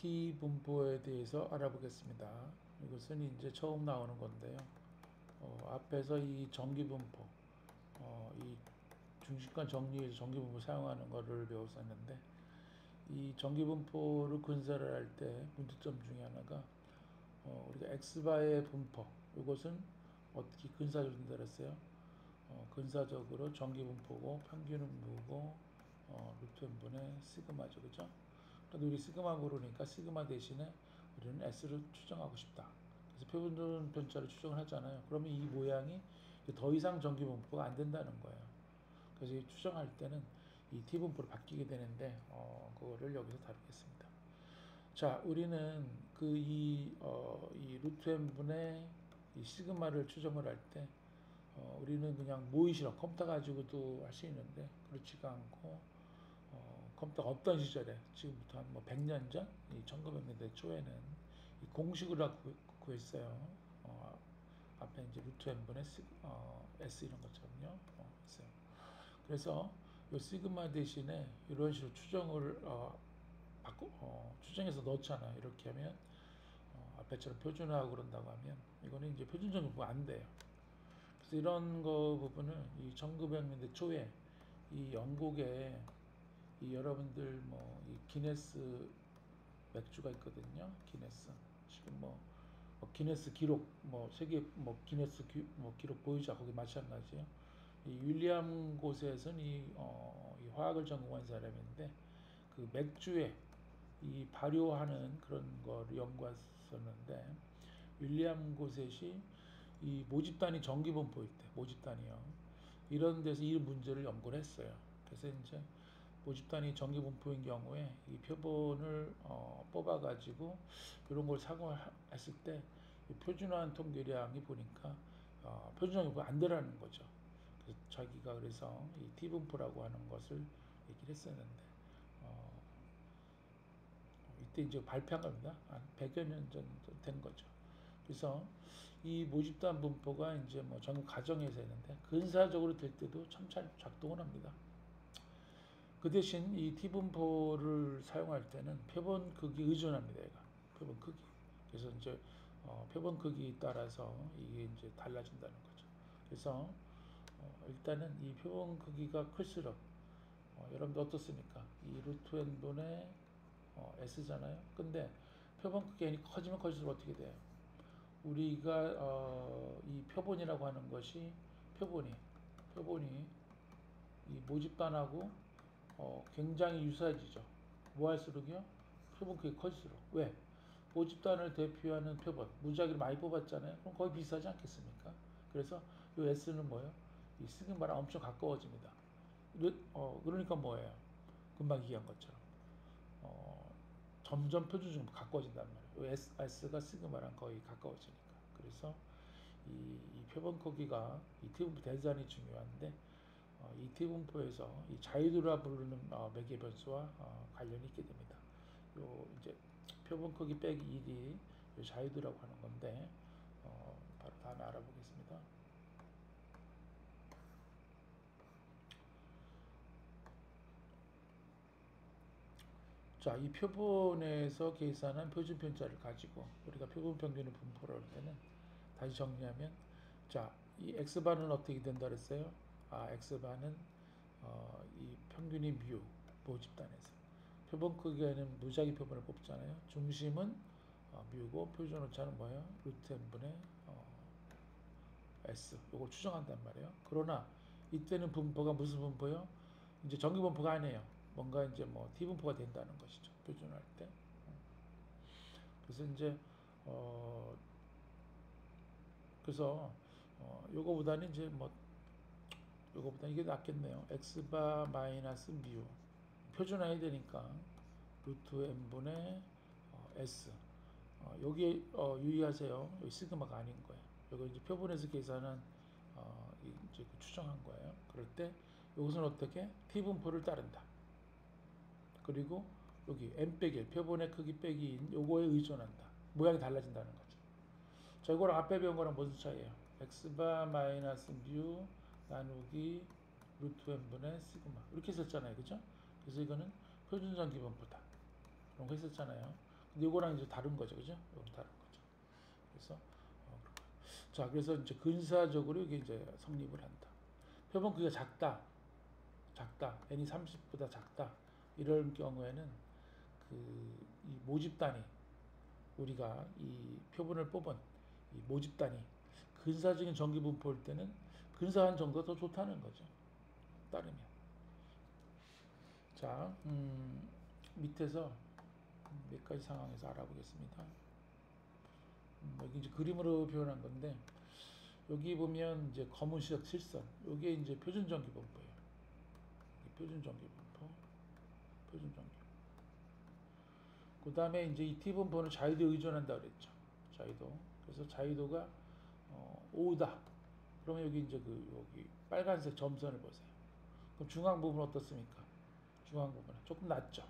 T 분포에 대해서 알아보겠습니다. 이것은 이제 처음 나오는 건데요. 앞에서 이 전기 분포, 이 중심간 정리에서 전기 분포 사용하는 것을 배웠었는데, 이 전기 분포를 근사를 할 때 문제점 중에 하나가 우리가 x바의 분포, 이것은 어떻게 근사적으로 된다랬어요? 근사적으로 전기 분포고 평균은 무고 루트 n분의 시그마죠, 그죠? 그런데 우리 시그마 모르니까 시그마 대신에 우리는 s를 추정하고 싶다. 그래서 표준 편차를 추정을 하잖아요. 그러면 이 모양이 더 이상 전기 분포가 안 된다는 거예요. 그래서 이 추정할 때는 이 t 분포로 바뀌게 되는데 그거를 여기서 다루겠습니다. 자, 우리는 이 루트 n분의 이 시그마를 추정을 할 때 우리는 그냥 모의실험 컴퓨터 가지고도 할 수 있는데 그렇지가 않고 컴퓨터가 없던 시절에 지금부터 한 뭐 100년 전, 이 1900년대 초에는 이 공식을 하고 구했어요. 앞에 이제 루트 n분의 s 이런 것처럼요. 있어요. 그래서 이 시그마 대신에 이런 식으로 추정을 추정해서 넣잖아요. 이렇게 하면 앞에처럼 표준화하고 그런다고 하면 이거는 이제 표준적 분포가 안 돼요. 그래서 이런 거 부분을 이 1900년대 초에 이 영국에 이 여러분들 뭐 이 기네스 맥주가 있거든요. 기네스 지금 기네스 기록 세계 기네스 기록 보유자 거기 마찬가지예요. 이 윌리엄 곳에서는 이 화학을 전공한 사람인데 그 맥주에 이 발효하는 그런 거를 연구했었는데 윌리엄 고셋이 이 모집단이 전기 분포일 때 모집단이요. 이런 데서 이 문제를 연구를 했어요. 그래서 이제 모집단이 전기 분포인 경우에 이 표본을 뽑아가지고 이런 걸 사고했을 때 표준화한 통계량이 보니까 표준화 분포가 안 되라는 거죠. 그래서 자기가 그래서 이 T 분포라고 하는 것을 얘기를 했었는데 이때 이제 발표한 겁니다. 한 100여 년 정도 된 거죠. 그래서 이 모집단 분포가 이제 뭐 전국 가정에서 했는데 근사적으로 될 때도 참 잘 작동을 합니다. 그 대신 이 T 분포를 사용할 때는 표본 크기 의존합니다. 얘가 표본 크기. 그래서 이제 표본 크기에 따라서 이게 이제 달라진다는 거죠. 그래서 일단은 이 표본 크기가 클수록 여러분들 어떻습니까? 이 루트 n분의 s잖아요. 근데 표본 크기가 커지면 커질수록 어떻게 돼요? 우리가 이 표본이라고 하는 것이 표본이 이 모집단하고 굉장히 유사해지죠. 뭐 할수록요? 표본 크기가 커질수록. 왜? 모집단을 대표하는 표본 무작위로 많이 뽑았잖아요. 그럼 거의 비슷하지 않겠습니까? 그래서 이 S는 뭐예요? 이 시그마랑 엄청 가까워집니다. 그러니까 뭐예요? 금방 얘기한 것처럼 점점 표준적으로 가까워진단 말이에요. S가 시그마랑 거의 가까워지니까. 그래서 이 표본 크기가 이 T분포 대단히 중요한데 이 T분포에서 이 자유도라 부르는 매개 변수와 관련이 있게 됩니다. 요 이제 표본 크기 빼기 1이 자유도라고 하는 건데 바로 다음에 알아보겠습니다. 자, 이 표본에서 계산한 표준 편차를 가지고 우리가 표본 평균을 분포를 할 때는 다시 정리하면 자, 이 x바는 어떻게 된다 그랬어요? x바는 이 평균이 뮤 모집단에서 표본 크기에는 무작위 표본을 뽑잖아요. 중심은 뮤고 표준 오차는 뭐예요? 루트 n분의 s 이걸 추정한단 말이에요. 그러나 이때는 분포가 무슨 분포요? 이제 정기 분포가 아니에요. 뭔가 이제 뭐 t 분포가 된다는 것이죠. 표준할 때. 그래서 이제 그래서 요거보다는 이제 뭐 요거보다 이게 낫겠네요. x바 마이너스 뮤 표준화해야 되니까 루트 n분의 s 여기에 유의하세요. 여기 시그마가 아닌 거예요. 이거 이제 표본에서 계산한 이제 추정한 거예요. 그럴 때 이것은 어떻게 t 분포를 따른다. 그리고 여기 n 빼기 1 표본의 크기 빼기인 요거에 의존한다. 모양이 달라진다는 거죠. 자, 이거랑 앞에 배운 거랑 무슨 차이예요? x바 마이너스 뮤 나누기 루트 n분의 시그마 이렇게 했었잖아요. 그죠? 그래서 이거는 표준전 기분포다. 그런 거 했었잖아요. 요거랑 이제 다른 거죠, 그죠? 요거 다른 거죠. 그래서 자, 그래서 이제 근사적으로 이게 이제 성립을 한다. 표본 크기가 작다, n이 30보다 작다. 이런 경우에는 이 모집단이 우리가 이 표본을 뽑은 이 모집단이 근사적인 전기 분포일 때는 근사한 정도가 더 좋다는 거죠. 따르면. 자, 밑에서 몇 가지 상황에서 알아보겠습니다. 여기 이제 그림으로 표현한 건데, 여기 보면 이제 검은색 실선, 이게 이제 표준 전기 분포예요. 표준 전기 분포, 표준 전기. 그 다음에 이제 이 T 분포는 자유도에 의존한다 그랬죠. 자유도. 그래서 자유도가 5다. 그러면 여기 이제 여기 빨간색 점선을 보세요. 그럼 중앙 부분 어떻습니까? 중앙 부분은 조금 낮죠.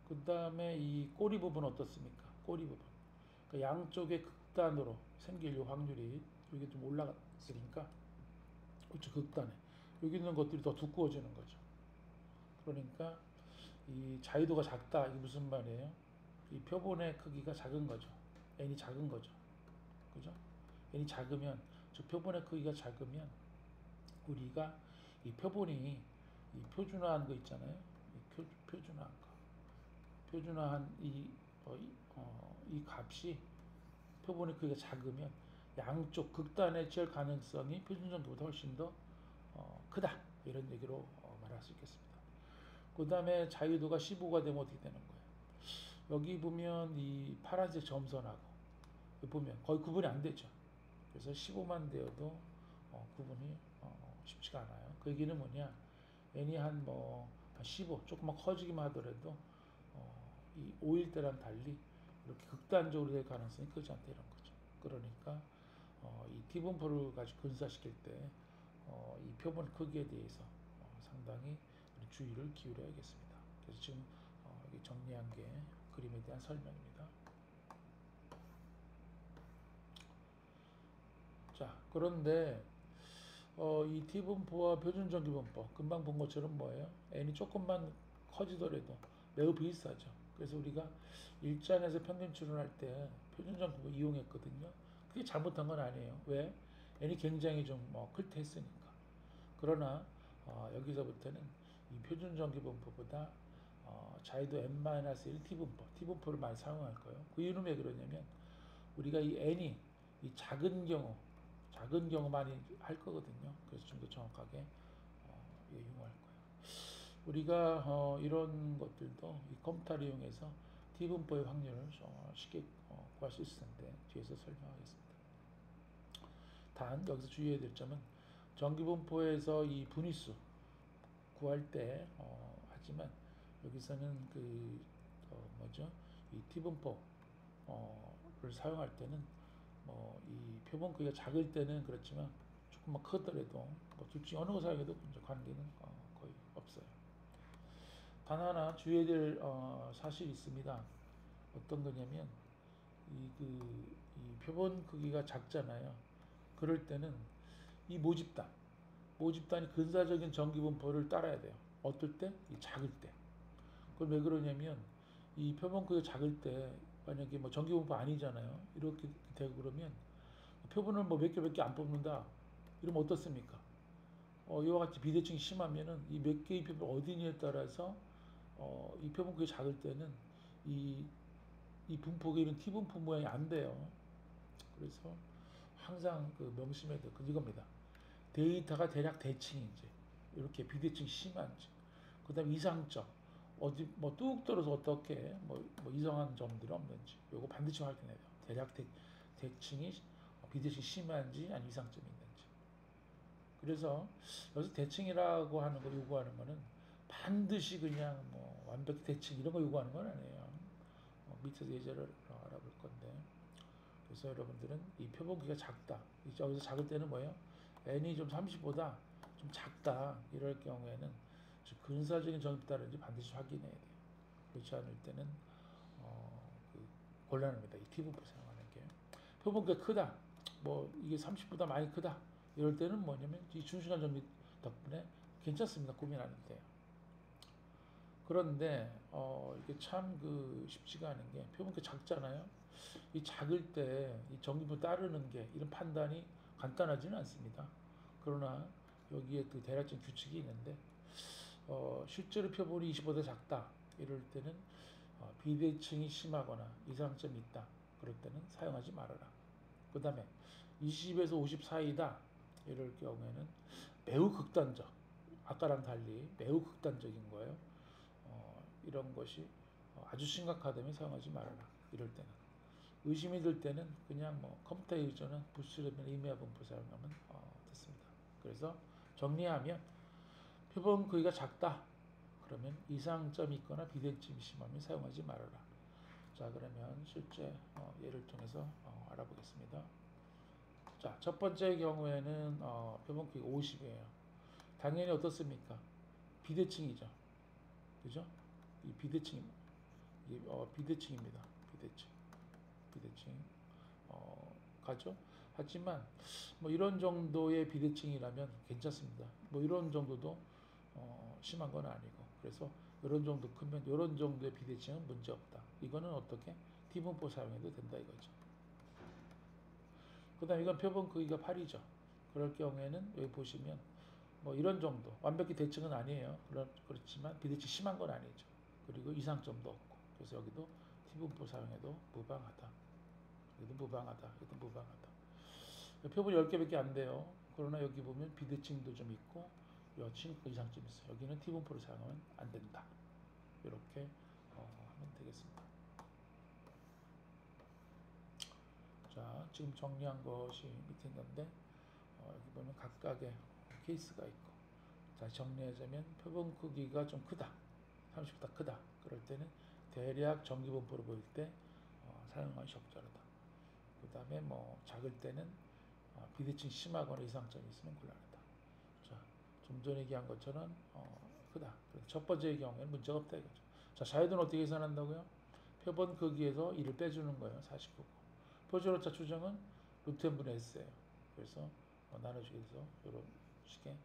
그 다음에 이 꼬리 부분 어떻습니까? 꼬리 부분. 그러니까 양쪽의 극단으로 생길 확률이 여기 좀 올라갔으니까, 그렇죠, 극단에. 여기 있는 것들이 더 두꺼워지는 거죠. 그러니까 이 자유도가 작다. 이게 무슨 말이에요? 이 표본의 크기가 작은 거죠. n이 작은 거죠. 그죠? n이 작으면, 즉 표본의 크기가 작으면 우리가 이 표본이 이 표준화한 거 있잖아요. 이 표준화한 거. 표준화한 이 값이 표본의 크기가 작으면 양쪽 극단에 치열 가능성이 표준 전기보다 훨씬 더 크다. 이런 얘기로 말할 수 있겠습니다. 그 다음에 자유도가 15가 되면 어떻게 되는 거예요? 여기 보면 이 파란색 점선하고 여기 보면 거의 구분이 안 되죠. 그래서 15만 되어도 구분이 쉽지가 않아요. 그 얘기는 뭐냐? n이 한 15 조금만 커지기만 하더라도 이 5일 때랑 달리 이렇게 극단적으로 될 가능성이 크지 않다, 이런 거죠. 그러니까 이 T 분포를 가지고 근사시킬 때 이 표본 크기에 대해서 상당히 주의를 기울여야겠습니다. 그래서 지금 정리한 게 그림에 대한 설명입니다. 자, 그런데 이 T 분포와 표준 전기 분포 금방 본 것처럼 뭐예요? n이 조금만 커지더라도 매우 비슷하죠. 그래서 우리가 일장에서 평균 추론할 때 표준 전기 분포 이용했거든요. 그게 잘못한 건 아니에요. 왜? n이 굉장히 좀 클 때 했으니까. 그러나 여기서부터는 이 표준 전기 분포보다 자유도 n-1 T 분포, T 분포를 많이 사용할 거예요. 그 이유는 왜 그러냐면 우리가 이 n이 이 작은 경우 많이 할 거거든요. 그래서 좀 더 정확하게 이용할 거예요. 우리가 이런 것들도 이 컴퓨터를 이용해서 T 분포의 확률을 쉽게 구할 수 있을 텐데 뒤에서 설명하겠습니다. 단 여기서 주의해야 될 점은 전기 분포에서 이 분위수 구할 때 하지만 여기서는 이 T 분포를 사용할 때는 이 표본 크기가 작을 때는 그렇지만 조금만 크더라도 둘 중에 어느 거 사용해도 관계는 거의 없어요. 단 하나 주의해야 될 사실이 있습니다. 어떤 거냐면 이 표본 크기가 작잖아요. 그럴 때는 이 모집단이 근사적인 전기 분포를 따라야 돼요. 어떨 때? 이 작을 때. 그럼 왜 그러냐면 이 표본 크기가 작을 때 만약에 전기 분포 아니잖아요. 이렇게 되고 그러면 표본을 몇 개 안 뽑는다. 이러면 어떻습니까? 이와 같이 비대칭이 심하면은 이 몇 개의 표본 어디냐에 따라서 이 표본 크기가 작을 때는 이 분포가 이런 T 분포 모양이 안 돼요. 그래서 항상 명심해야 될 건 이겁니다. 데이터가 대략 대칭인지, 이렇게 비대칭이 심한지, 그 다음에 이상점, 어디 뚝 떨어서 어떻게 이상한 점들이 없는지, 요거 반드시 확인해야 돼요. 대략 대칭이 비대칭이 심한지 아니면 이상점이 있는지. 그래서 여기서 대칭이라고 하는 거 요구하는 거는 반드시 그냥 완벽히 대칭 이런 거 요구하는 건 아니에요. 밑에서 예제를 알아볼 건데, 그래서 여러분들은 이 표본기가 작다. 여기서 작을 때는 뭐예요? n이 좀 30보다 좀 작다. 이럴 경우에는 근사적인 전기다른지 반드시 확인해야 돼요. 그렇지 않을 때는 곤란합니다. 이 T 분포 사용하는 게. 표본기가 크다. 이게 30보다 많이 크다. 이럴 때는 뭐냐면 이 중시간 전기 덕분에 괜찮습니다. 고민 안 해도 돼요. 그런데 이게 참 그 쉽지가 않은 게 표본이 작잖아요. 이 작을 때 이 전기부 따르는 게 이런 판단이 간단하지는 않습니다. 그러나 여기에 그 대략적 규칙이 있는데 실제로 표본이 25대 작다 이럴 때는 비대칭이 심하거나 이상점이 있다 그럴 때는 사용하지 말아라. 그 다음에 20에서 50 사이다 이럴 경우에는 매우 극단적, 아까랑 달리 매우 극단적인 거예요. 이런 것이 아주 심각하다면 사용하지 말아라. 이럴 때는 의심이 들 때는 그냥 뭐 컴퓨터 유저는 부스레빈 의미화 분포 사용하면 됐습니다. 그래서 정리하면 표본 크기가 작다. 그러면 이상점이 있거나 비대칭이 심하면 사용하지 말아라. 자, 그러면 실제 예를 통해서 알아보겠습니다. 자, 첫 번째 경우에는 표본 크기가 50이에요. 당연히 어떻습니까? 비대칭이죠. 그죠? 이 비대칭, 비대칭입니다. 비대칭. 가죠? 하지만 뭐 이런 정도의 비대칭이라면 괜찮습니다. 뭐 이런 정도도 심한 건 아니고 그래서 이런 정도 크면 이런 정도의 비대칭은 문제 없다. 이거는 어떻게 T분포 사용해도 된다 이거죠. 그다음 이건 표본 크기가 8이죠. 그럴 경우에는 여기 보시면 뭐 이런 정도 완벽히 대칭은 아니에요. 그렇지만 비대칭 심한 건 아니죠. 그리고 이상점도 없고 그래서 여기도 T분포 사용해도 무방하다. 여기도 무방하다. 여기도 무방하다. 표본이 10개밖에 안 돼요. 그러나 여기 보면 비대칭도 좀 있고 여친 이상점이 있어요. 여기는 T분포를 사용하면 안 된다. 이렇게 하면 되겠습니다. 자, 지금 정리한 것이 밑에 있는데 여기 보면 각각의 케이스가 있고 자, 정리하자면 표본 크기가 좀 크다. 30보다 크다. 그럴 때는 대략 전기분포를 보일 때 사용하기 적절하다. 그 다음에 뭐 작을 때는 비대칭 심하거나 이상점이 있으면 곤란하다. 자, 좀 전에 얘기한 것처럼 크다. 첫 번째의 경우에는 문제가 없다 이거죠. 자, 자유도는 어떻게 계산한다고요? 표본 크기에서 1을 빼주는 거예요. 49고. 표준오차 추정은 루트 n분의 s예요. 그래서 나눠주기 해서 이런 식의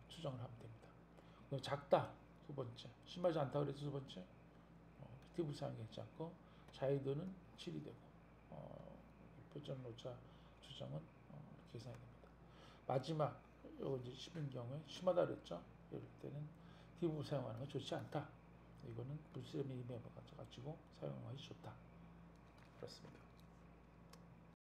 추정을 하면 됩니다. 그럼 작다. 두 번째. 심하지 않다 그래서 두 번째. 팁을 사용했지 않고 자유도는 7이 되고 표준오차 추정은 계산이 됩니다. 마지막 요 이제 10인 경우에 심하다 그랬죠. 이럴 때는 팁을 사용하는 건 좋지 않다. 이거는 불스레미 이메일 가지고 사용하기 좋다. 그렇습니다.